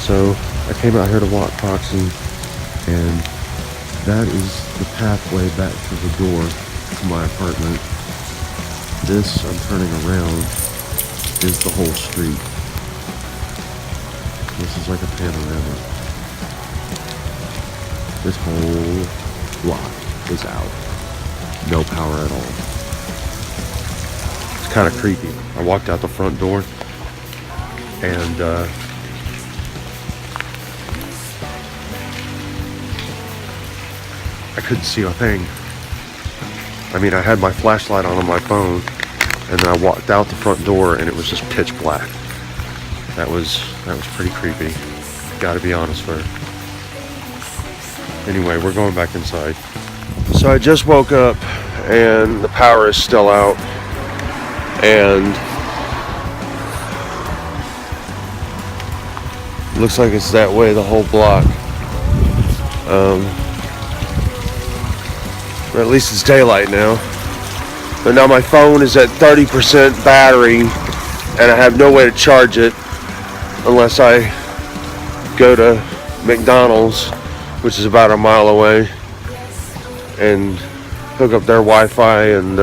So I came out here to walk boxing, and that is the pathway back to the door to my apartment. This, I'm turning around, is the whole street. This is like a panorama. This whole block is out. No power at all. It's kind of creepy. I walked out the front door, and I couldn't see a thing. I mean, I had my flashlight on my phone, and then I walked out the front door, and it was just pitch black. That was pretty creepy. Gotta be honest with her. Anyway, we're going back inside. So I just woke up, and the power is still out, and it looks like it's that way the whole block. Or at least it's daylight now. But now my phone is at 30% battery, and I have no way to charge it unless I go to McDonald's, which is about a mile away, and hook up their Wi-Fi and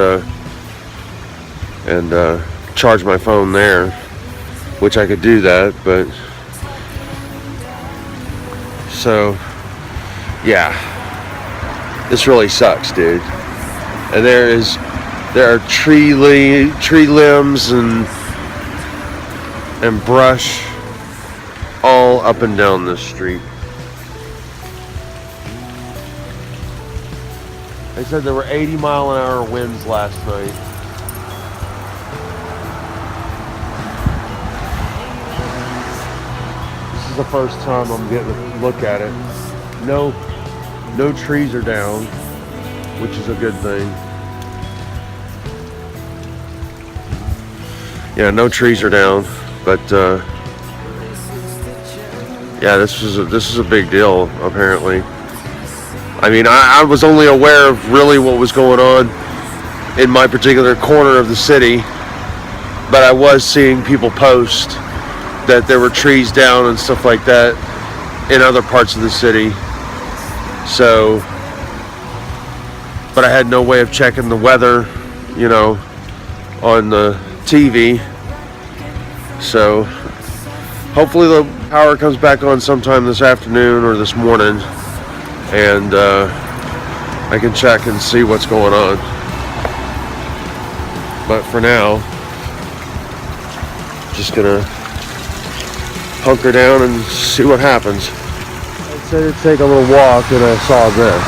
charge my phone there, which I could do that, but so yeah, this really sucks, dude. And there are tree limbs and brush all up and down this street. They said there were 80-mile-an-hour winds last night. This is the first time I'm getting a look at it. No trees are down, which is a good thing. Yeah, no trees are down, but yeah, this is a big deal apparently. I mean, I was only aware of really what was going on in my particular corner of the city, but I was seeing people post that there were trees down and stuff like that in other parts of the city. So, but I had no way of checking the weather, you know, on the TV. So hopefully the power comes back on sometime this afternoon or this morning, and I can check and see what's going on. But for now, just gonna hunker down and see what happens. I decided to take a little walk, and I saw this.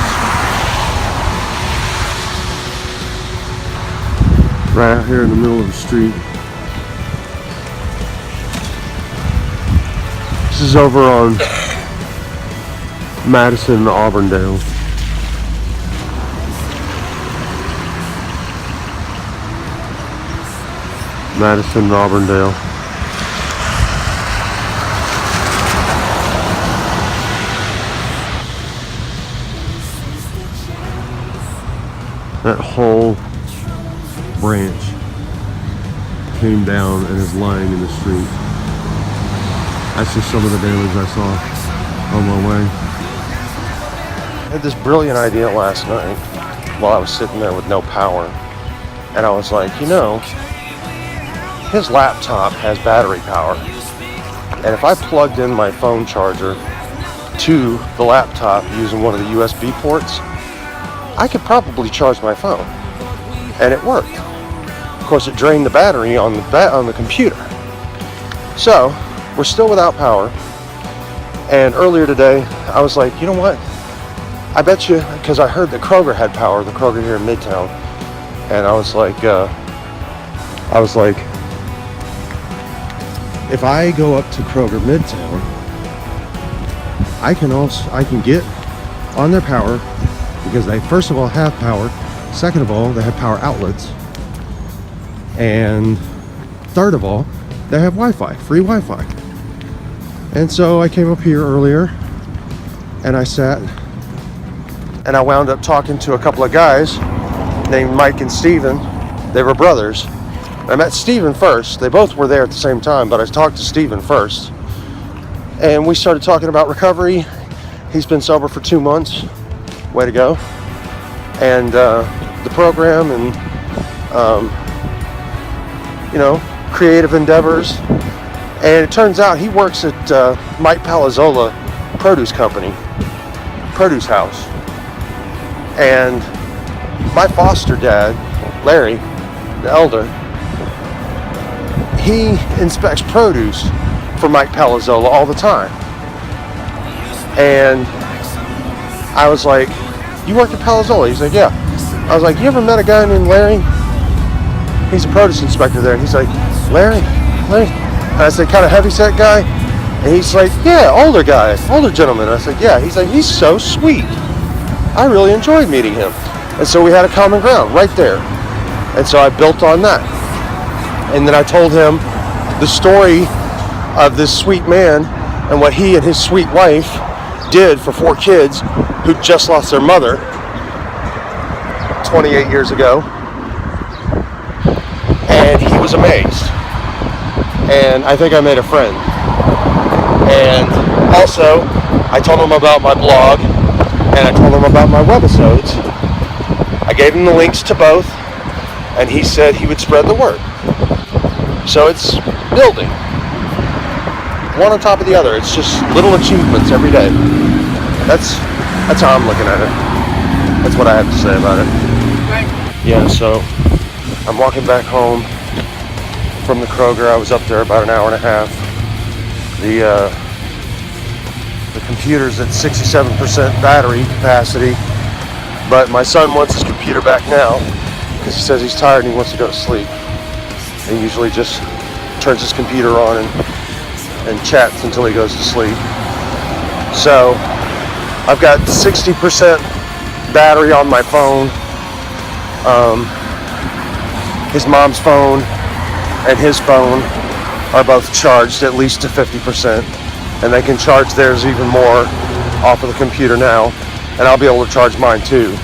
Right out here in the middle of the street. This is over on Madison and Auburndale. Madison and Auburndale. That whole branch came down and is lying in the street. That's just some of the damage I saw on my way. I had this brilliant idea last night while I was sitting there with no power. And I was like, you know, his laptop has battery power. And if I plugged in my phone charger to the laptop using one of the USB ports, I could probably charge my phone. And it worked. Of course, it drained the battery on the computer. So, we're still without power, and earlier today I was like, you know what, I bet you, because I heard that Kroger had power, the Kroger here in Midtown, and I was like, if I go up to Kroger Midtown, I can get on their power, because they first of all have power, second of all they have power outlets, and third of all they have Wi-Fi, free Wi-Fi. And so I came up here earlier, and I sat, and I wound up talking to a couple of guys named Mike and Steven. They were brothers. I met Steven first. They both were there at the same time, but I talked to Steven first. And we started talking about recovery. He's been sober for 2 months. Way to go. And the program and, creative endeavors. And it turns out he works at Mike Palazzola Produce Company, Produce House. And my foster dad, Larry, the elder, he inspects produce for Mike Palazzola all the time. And I was like, you work at Palazzola? He's like, yeah. I was like, you ever met a guy named Larry? He's a produce inspector there. And he's like, Larry? And I said, kind of heavyset guy? And he's like, yeah, older gentleman. And I said, yeah. He's like, he's so sweet. I really enjoyed meeting him. And so we had a common ground right there. And so I built on that. And then I told him the story of this sweet man and what he and his sweet wife did for 4 kids who just lost their mother 28 years ago. And he was amazed. And I think I made a friend. And also, I told him about my blog, and I told him about my webisodes. I gave him the links to both, and he said he would spread the word. So it's building. One on top of the other. It's just little achievements every day. That's how I'm looking at it. That's what I have to say about it. Yeah, so I'm walking back home from the Kroger. I was up there about an hour and a half. The computer's at 67% battery capacity, but my son wants his computer back now because he says he's tired and he wants to go to sleep. He usually just turns his computer on and chats until he goes to sleep. So I've got 60% battery on my phone. His mom's phone and his phone are both charged at least to 50%, and they can charge theirs even more off of the computer now, and I'll be able to charge mine too.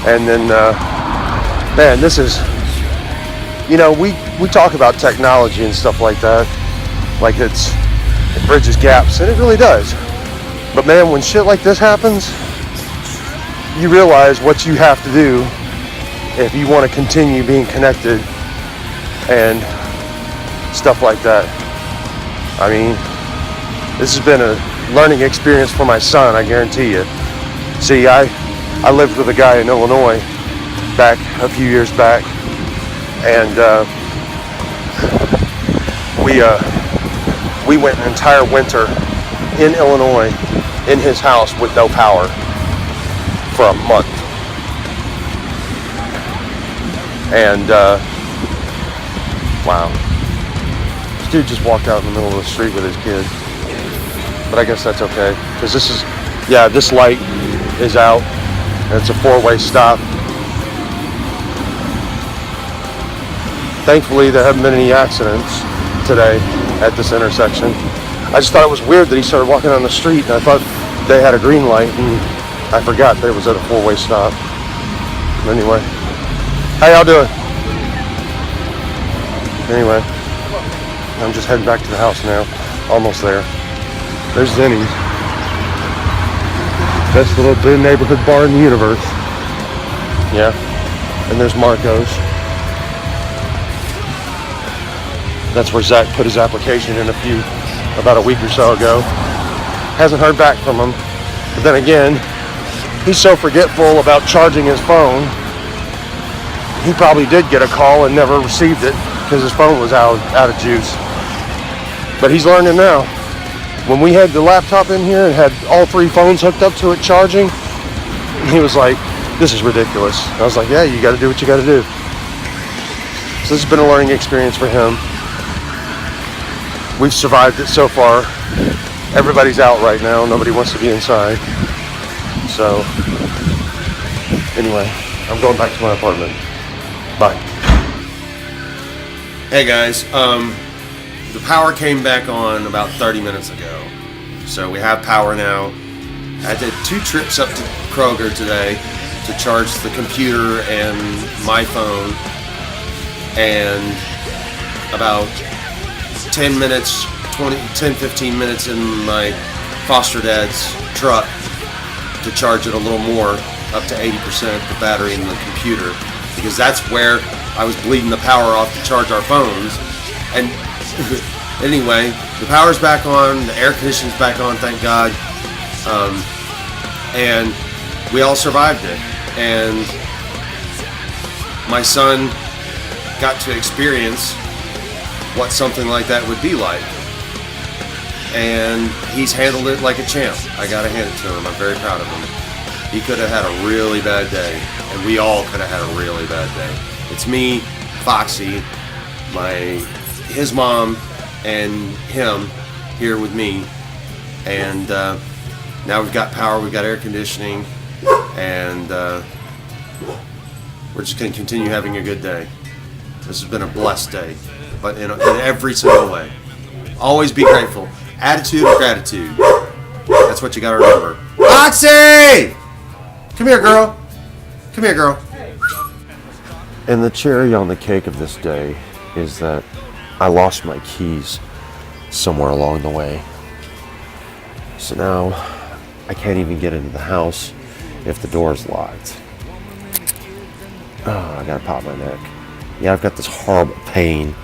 And then, man, this is, we talk about technology and stuff like that, like it bridges gaps, and it really does. But man, when shit like this happens, you realize what you have to do if you want to continue being connected and stuff like that. I mean, this has been a learning experience for my son, I guarantee you. See, I lived with a guy in Illinois back a few years back, and we went an entire winter in Illinois in his house with no power for a month. And wow, this dude just walked out in the middle of the street with his kid. But I guess that's okay, because this light is out, and it's a 4-way stop. Thankfully, there haven't been any accidents today at this intersection. I just thought it was weird that he started walking down the street, and I thought they had a green light, and I forgot they was at a 4-way stop. Anyway, how y'all doing? Anyway, I'm just heading back to the house now. Almost there. There's Zenny's. Best little neighborhood bar in the universe. Yeah. And there's Marco's. That's where Zach put his application in about a week or so ago. Hasn't heard back from him. But then again, he's so forgetful about charging his phone. He probably did get a call and never received it because his phone was out of juice. But he's learning now. When we had the laptop in here and had all 3 phones hooked up to it charging, he was like, this is ridiculous. And I was like, yeah, you got to do what you got to do. So this has been a learning experience for him. We've survived it so far. Everybody's out right now. Nobody wants to be inside. So anyway, I'm going back to my apartment. Bye. Hey guys, the power came back on about 30 minutes ago. So we have power now. I did 2 trips up to Kroger today to charge the computer and my phone. And about 10 minutes, 15 minutes in my foster dad's truck to charge it a little more, up to 80%, the battery in the computer, because that's where I was bleeding the power off to charge our phones. And anyway, the power's back on, the air conditioning's back on, thank God. And we all survived it. And my son got to experience what something like that would be like. And he's handled it like a champ. I gotta hand it to him. I'm very proud of him. He could have had a really bad day, and we all could have had a really bad day. It's me, Foxy, his mom, and him here with me. And now we've got power, we've got air conditioning, and we're just gonna continue having a good day. This has been a blessed day, but in every single way. Always be grateful. Attitude of gratitude. That's what you gotta remember. Foxy! Come here, girl. Come here, girl. And the cherry on the cake of this day is that I lost my keys somewhere along the way. So now I can't even get into the house if the door's locked. Oh, I gotta pop my neck. Yeah, I've got this horrible pain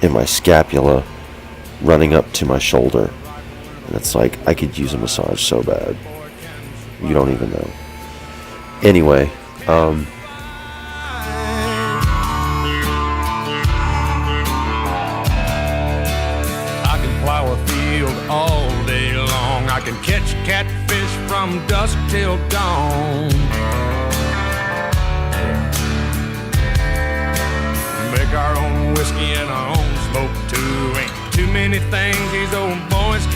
in my scapula running up to my shoulder. And it's like I could use a massage so bad. You don't even know. Anyway, I can plow a field all day long. I can catch catfish from dusk till dawn. Make our own whiskey and our own smoke too. Ain't too many things these old boys can't